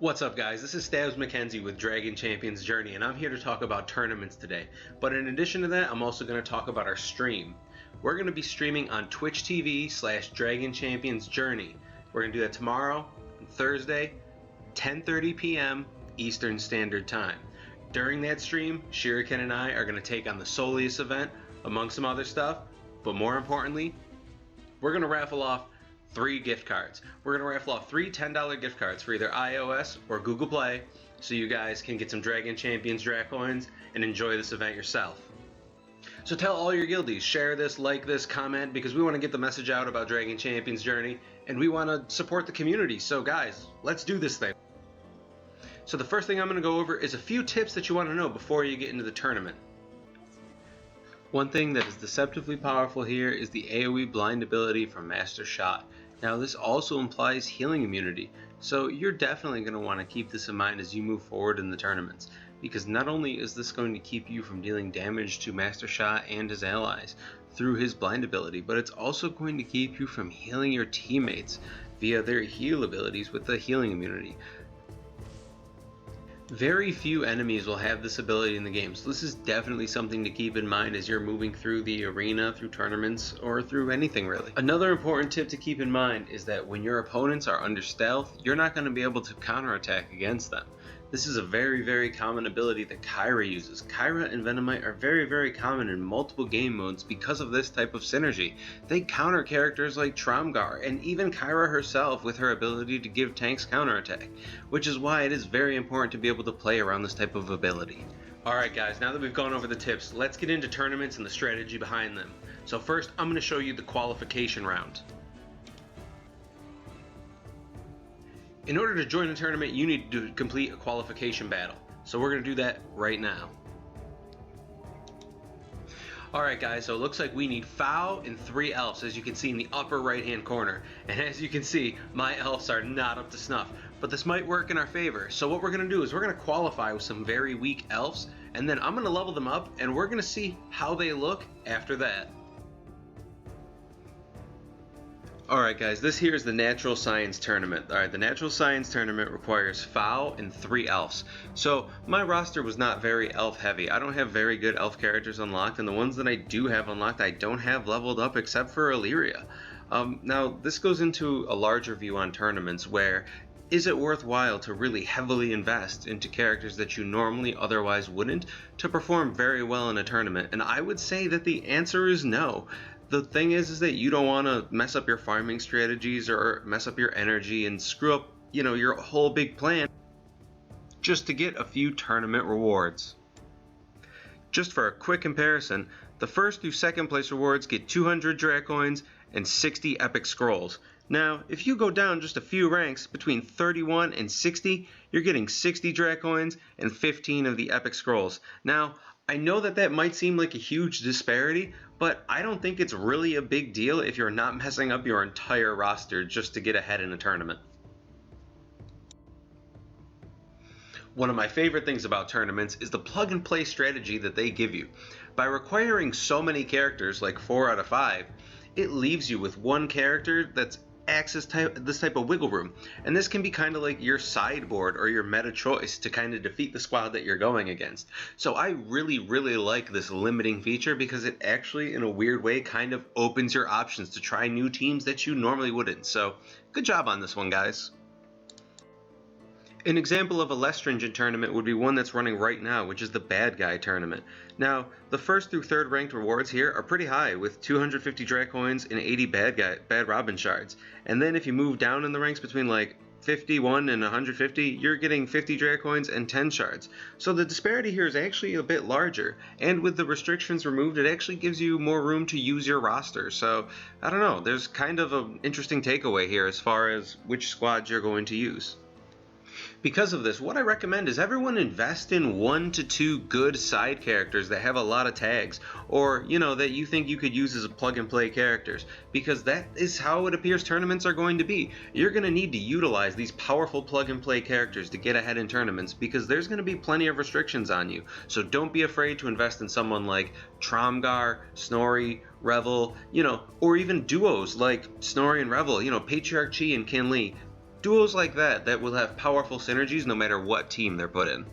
What's up guys, this is Stabz McKenzie with Dragon Champions Journey, and I'm here to talk about tournaments today. But in addition to that, I'm also going to talk about our stream. We're going to be streaming on Twitch TV/Dragon Champions Journey. We're going to do that tomorrow, Thursday, 10:30 p.m. Eastern Standard Time. During that stream, Shuriken and I are going to take on the Soleus event, among some other stuff, but more importantly, we're going to raffle off 3 gift cards. We're going to raffle off 3 $10 gift cards for either iOS or Google Play, so you guys can get some Dragon Champions Dracoins and enjoy this event yourself. So tell all your guildies, share this, like this, comment, because we want to get the message out about Dragon Champions Journey, and we want to support the community. So guys, let's do this thing. So the first thing I'm going to go over is a few tips that you want to know before you get into the tournament. One thing that is deceptively powerful here is the AoE blind ability from Master Shot. Now this also implies healing immunity, so you're definitely going to want to keep this in mind as you move forward in the tournaments, because not only is this going to keep you from dealing damage to Master Shot and his allies through his blind ability, but it's also going to keep you from healing your teammates via their heal abilities with the healing immunity. Very few enemies will have this ability in the game, so this is definitely something to keep in mind as you're moving through the arena, through tournaments, or through anything really. Another important tip to keep in mind is that when your opponents are under stealth, you're not going to be able to counterattack against them. This is a very common ability that Kyra uses. Kyra and Venomite are very common in multiple game modes because of this type of synergy. They counter characters like Tromgar, and even Kyra herself with her ability to give tanks counterattack, which is why it is very important to be able to play around this type of ability. Alright guys, now that we've gone over the tips, let's get into tournaments and the strategy behind them. So first, I'm going to show you the qualification round. In order to join a tournament, you need to complete a qualification battle. So we're going to do that right now. Alright guys, so it looks like we need Fow and 3 elves, as you can see in the upper right hand corner. And as you can see, my elves are not up to snuff. But this might work in our favor. So what we're going to do is we're going to qualify with some very weak elves, and then I'm going to level them up, and we're going to see how they look after that. Alright guys, this here is the Natural Science Tournament. Alright, the Natural Science Tournament requires Fow and 3 elves. So, my roster was not very elf heavy. I don't have very good elf characters unlocked, and the ones that I do have unlocked I don't have leveled up except for Illyria. Now, this goes into a larger view on tournaments where is it worthwhile to really heavily invest into characters that you normally otherwise wouldn't to perform very well in a tournament? And I would say that the answer is no. The thing is that you don't want to mess up your farming strategies or mess up your energy and screw up, your whole big plan just to get a few tournament rewards. Just for a quick comparison, the first through second place rewards get 200 Dracoins and 60 Epic Scrolls. Now, if you go down just a few ranks between 31 and 60, you're getting 60 Dracoins and 15 of the Epic Scrolls. Now, I know that might seem like a huge disparity, but I don't think it's really a big deal if you're not messing up your entire roster just to get ahead in a tournament. One of my favorite things about tournaments is the plug and play strategy that they give you. By requiring so many characters, like 4 out of 5, it leaves you with one character that's this type of wiggle room, and this can be kind of like your sideboard or your meta choice to kind of defeat the squad that you're going against. So I really like this limiting feature because it actually in a weird way kind of opens your options to try new teams that you normally wouldn't. So good job on this one, guys. An example of a less stringent tournament would be one that's running right now, which is the Bad Guy tournament. Now, the first through third ranked rewards here are pretty high, with 250 Dracoins and 80 Bad Robin shards. And then if you move down in the ranks between like 51 and 150, you're getting 50 Dracoins and 10 shards. So the disparity here is actually a bit larger, and with the restrictions removed, it actually gives you more room to use your roster. So, I don't know, there's kind of an interesting takeaway here as far as which squads you're going to use. Because of this, what I recommend is everyone invest in 1 to 2 good side characters that have a lot of tags, or that you think you could use as plug and play characters, because that is how it appears tournaments are going to be. You're going to need to utilize these powerful plug and play characters to get ahead in tournaments, because there's going to be plenty of restrictions on you. So don't be afraid to invest in someone like Tromgar, Snorri, Revel, or even duos like Snorri and Revel, Patriarch Chi and Kinley. duos like that will have powerful synergies no matter what team they're put in.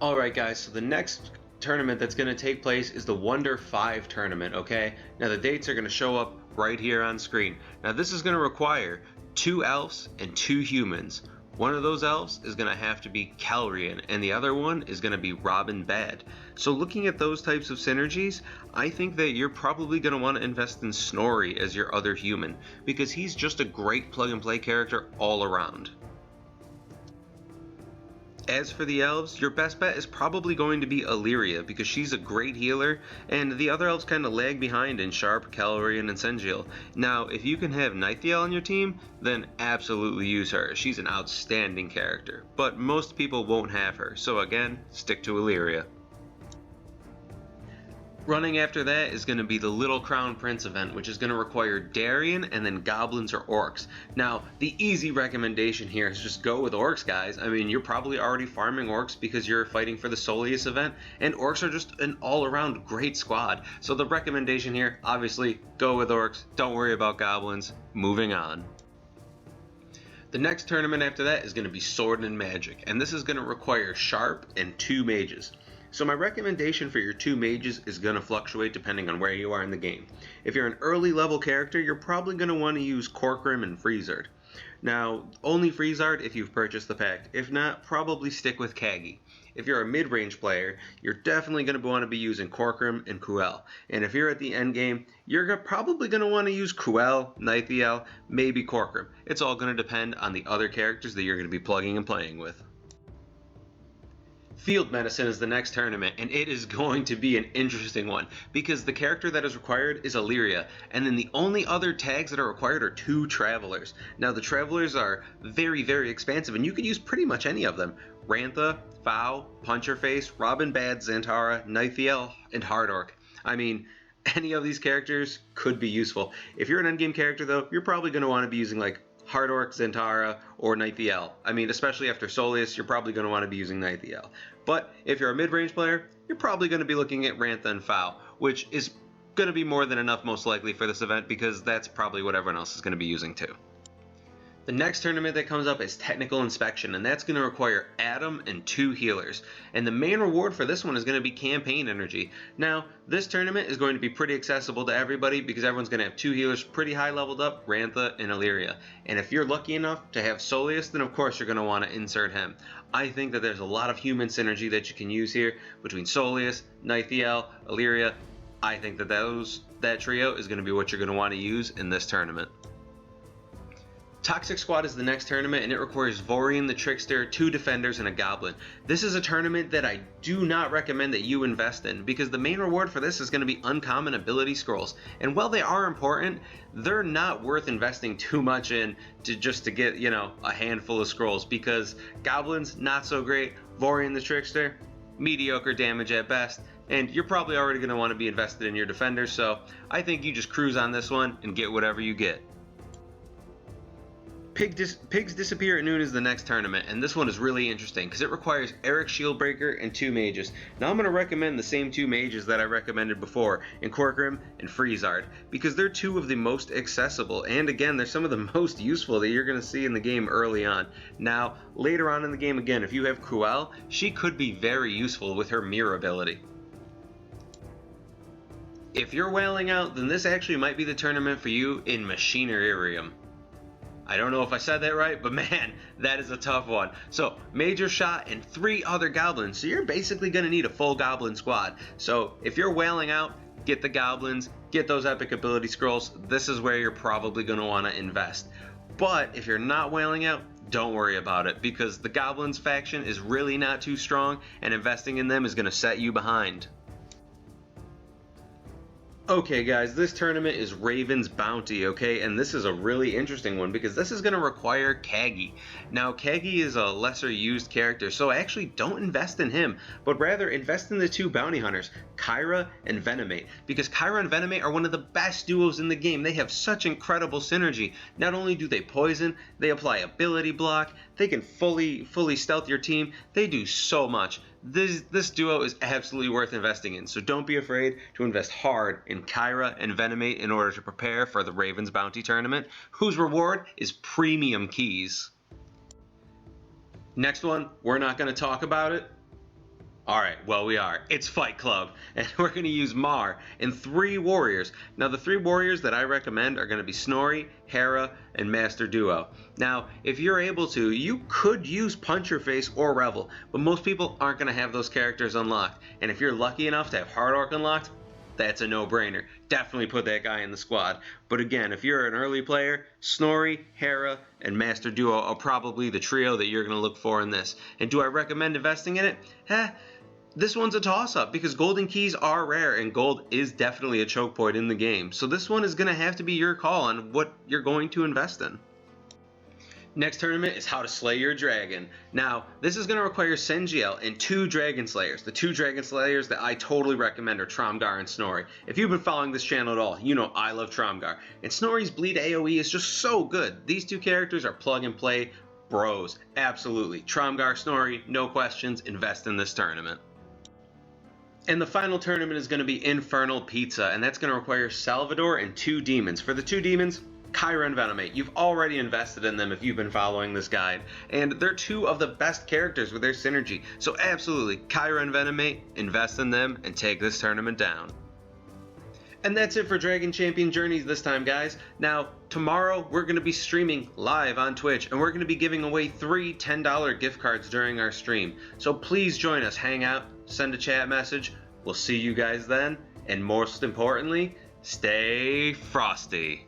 Alright guys, so the next tournament that's going to take place is the Wonder 5 tournament, okay? Now the dates are going to show up right here on screen. Now this is going to require 2 elves and 2 humans. One of those elves is going to have to be Calrian, and the other one is going to be Robin Bad. So looking at those types of synergies, I think that you're probably going to want to invest in Snorri as your other human, because he's just a great plug and play character all around. As for the elves, your best bet is probably going to be Illyria, because she's a great healer, and the other elves kind of lag behind in Sharp, Calrian, and Sengiel. Now, if you can have Nighthiel on your team, then absolutely use her. She's an outstanding character, but most people won't have her, so again, stick to Illyria. Running after that is going to be the Little Crown Prince event, which is going to require Darien and then Goblins or Orcs. Now, the easy recommendation here is just go with Orcs, guys. I mean, you're probably already farming Orcs because you're fighting for the Soleus event, and Orcs are just an all-around great squad. So the recommendation here, obviously, go with Orcs. Don't worry about Goblins. Moving on. The next tournament after that is going to be Sword and Magic, and this is going to require Sharp and 2 mages. So my recommendation for your 2 mages is going to fluctuate depending on where you are in the game. If you're an early level character, you're probably going to want to use Corcoran and Freezard. Now, only Freezard if you've purchased the pack. If not, probably stick with Kagi. If you're a mid-range player, you're definitely going to want to be using Corcoran and Cruel. And if you're at the end game, you're probably going to want to use Cruel, Nighthiel, maybe Corcoran. It's all going to depend on the other characters that you're going to be plugging and playing with. Field Medicine is the next tournament, and it is going to be an interesting one because the character that is required is Illyria, and then the only other tags that are required are 2 Travelers. Now the Travelers are very, very expansive, and you could use pretty much any of them. Rantha, Fow, Puncherface, Robin Bad, Zantara, Nighthiel, and Hard Orc. I mean, any of these characters could be useful. If you're an endgame character though, you're probably going to want to be using like Hard Orc, Zantara, or Nighthiel. I mean, especially after Soleus, you're probably going to want to be using Nighthiel. But if you're a mid-range player, you're probably going to be looking at Rantha and Fow, which is going to be more than enough most likely for this event because that's probably what everyone else is going to be using too. The next tournament that comes up is Technical Inspection, and that's going to require Adam and 2 healers. And the main reward for this one is going to be campaign energy. Now, this tournament is going to be pretty accessible to everybody because everyone's going to have 2 healers pretty high leveled up, Rantha and Illyria. And if you're lucky enough to have Soleus, then of course you're going to want to insert him. I think that there's a lot of human synergy that you can use here between Soleus, Nighthiel, Illyria. I think that that trio is going to be what you're going to want to use in this tournament. Toxic Squad is the next tournament, and it requires Vorian the Trickster, 2 Defenders, and a Goblin. This is a tournament that I do not recommend that you invest in, because the main reward for this is going to be uncommon ability scrolls. And while they are important, they're not worth investing too much in just to get, a handful of scrolls, because Goblins, not so great, Vorian the Trickster, mediocre damage at best, and you're probably already going to want to be invested in your Defenders, so I think you just cruise on this one and get whatever you get. Pigs Disappear at Noon is the next tournament, and this one is really interesting because it requires Eric Shieldbreaker and 2 mages. Now I'm going to recommend the same 2 mages that I recommended before in Corcoran and Freezard because they're 2 of the most accessible, and again, they're some of the most useful that you're going to see in the game early on. Now, later on in the game, again, if you have Cruel, she could be very useful with her Mirror ability. If you're wailing out, then this actually might be the tournament for you in Machinarium. I don't know if I said that right, but man, that is a tough one. So, Major Shot and 3 other Goblins. So you're basically going to need a full Goblin squad. So if you're wailing out, get the Goblins, get those epic ability scrolls. This is where you're probably going to want to invest. But if you're not wailing out, don't worry about it because the Goblins faction is really not too strong and investing in them is going to set you behind. Okay guys, this tournament is Raven's Bounty, okay, and this is a really interesting one because this is going to require Kagi. Now Kagi is a lesser used character, so actually don't invest in him, but rather invest in the 2 bounty hunters, Kyra and Venomate, because Kyra and Venomate are one of the best duos in the game. They have such incredible synergy. Not only do they poison, they apply ability block, they can fully stealth your team, they do so much. this duo is absolutely worth investing in, so don't be afraid to invest hard in Kyra and Venomate in order to prepare for the Ravens Bounty Tournament, whose reward is premium keys. Next one, we're not going to talk about it. Alright, well we are. It's Fight Club, and we're going to use Mar and 3 warriors. Now the 3 warriors that I recommend are going to be Snorri, Hera, and Master Duo. Now, if you're able to, you could use Puncherface or Revel, but most people aren't going to have those characters unlocked. And if you're lucky enough to have Hard Orc unlocked, that's a no-brainer. Definitely put that guy in the squad. But again, if you're an early player, Snorri, Hera, and Master Duo are probably the trio that you're going to look for in this. And do I recommend investing in it? This one's a toss-up because golden keys are rare and gold is definitely a choke point in the game. So this one is going to have to be your call on what you're going to invest in. Next tournament is How to Slay Your Dragon. Now, this is going to require Sengiel and 2 Dragon Slayers. The 2 Dragon Slayers that I totally recommend are Tromgar and Snorri. If you've been following this channel at all, you know I love Tromgar. And Snorri's bleed AoE is just so good. These 2 characters are plug and play bros. Absolutely. Tromgar, Snorri, no questions, invest in this tournament. And the final tournament is going to be Infernal Pizza, and that's going to require Salvador and 2 demons. For the 2 demons, Kyra and Venomate. You've already invested in them if you've been following this guide, and they're 2 of the best characters with their synergy. So absolutely, Kyra and Venomate, invest in them and take this tournament down. And that's it for Dragon Champion Journeys this time, guys. Now, tomorrow we're going to be streaming live on Twitch, and we're going to be giving away 3 $10 gift cards during our stream. So please join us, hang out, send a chat message. We'll see you guys then, and most importantly, stay frosty.